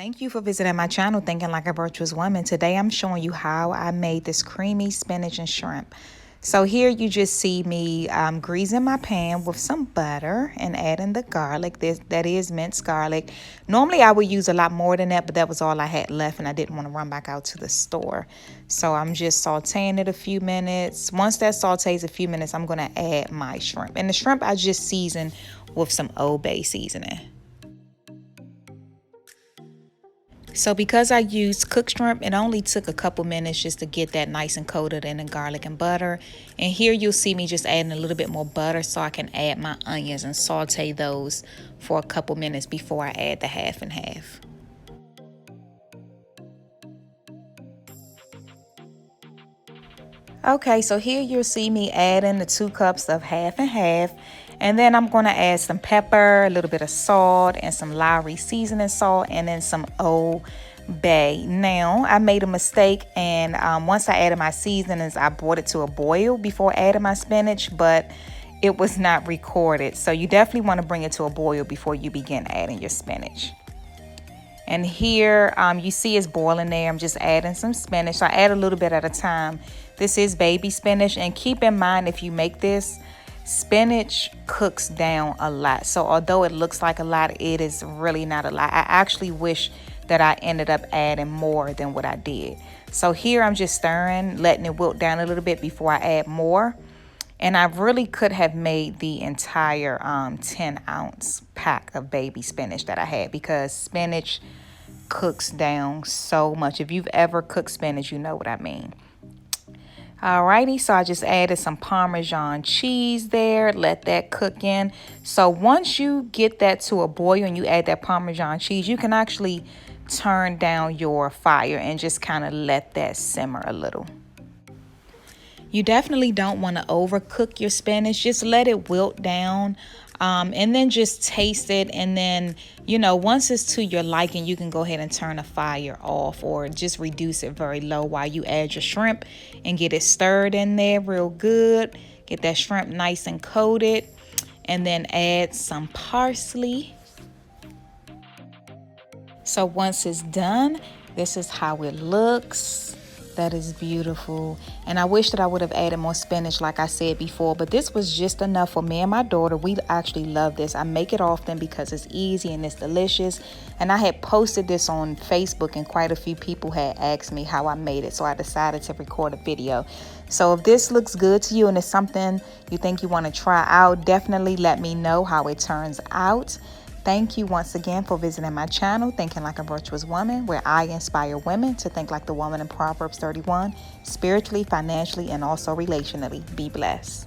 Thank you for visiting my channel, Thinking Like a Virtuous Woman. Today I'm showing you how I made this creamy spinach and shrimp. So here you just see me greasing my pan with some butter and adding the garlic. That is minced garlic. Normally I would use a lot more than that, but that was all I had left and I didn't want to run back out to the store. So I'm just sauteing it a few minutes. Once that sautés a few minutes, I'm going to add my shrimp. And the shrimp I just seasoned with some Old Bay seasoning. So because I used cooked shrimp, it only took a couple minutes just to get that nice and coated in the garlic and butter. And here you'll see me just adding a little bit more butter so I can add my onions and saute those for a couple minutes before I add the half and half. Okay, so here you'll see me adding the 2 cups of half and half. And then I'm going to add some pepper, a little bit of salt, and some Lawry seasoning salt, and then some Old Bay. Now, I made a mistake, and once I added my seasonings, I brought it to a boil before adding my spinach, but it was not recorded. So you definitely want to bring it to a boil before you begin adding your spinach. And here you see it's boiling there. I'm just adding some spinach. So I add a little bit at a time. This is baby spinach, and keep in mind if you make this, spinach cooks down a lot. So although it looks like a lot, it is really not a lot. I actually wish that I ended up adding more than what I did. So here I'm just stirring, letting it wilt down a little bit before I add more. And I really could have made the entire 10-ounce pack of baby spinach that I had, because spinach cooks down so much. If you've ever cooked spinach, you know what I mean. Alrighty, so I just added some Parmesan cheese there, let that cook in. So once you get that to a boil and you add that Parmesan cheese, you can actually turn down your fire and just kind of let that simmer a little. You definitely don't want to overcook your spinach. Just let it wilt down and then just taste it. And then, you know, once it's to your liking, you can go ahead and turn the fire off or just reduce it very low while you add your shrimp and get it stirred in there real good. Get that shrimp nice and coated, and then add some parsley. So once it's done, this is how it looks. That is beautiful. And I wish that I would have added more spinach like I said before, but this was just enough for me and my daughter. We actually love this. I make it often because it's easy and it's delicious. And I had posted this on Facebook and quite a few people had asked me how I made it, so I decided to record a video. So if this looks good to you and it's something you think you want to try out, definitely let me know how it turns out. Thank you once again for visiting my channel, Thinking Like a Virtuous Woman, where I inspire women to think like the woman in Proverbs 31, spiritually, financially, and also relationally. Be blessed.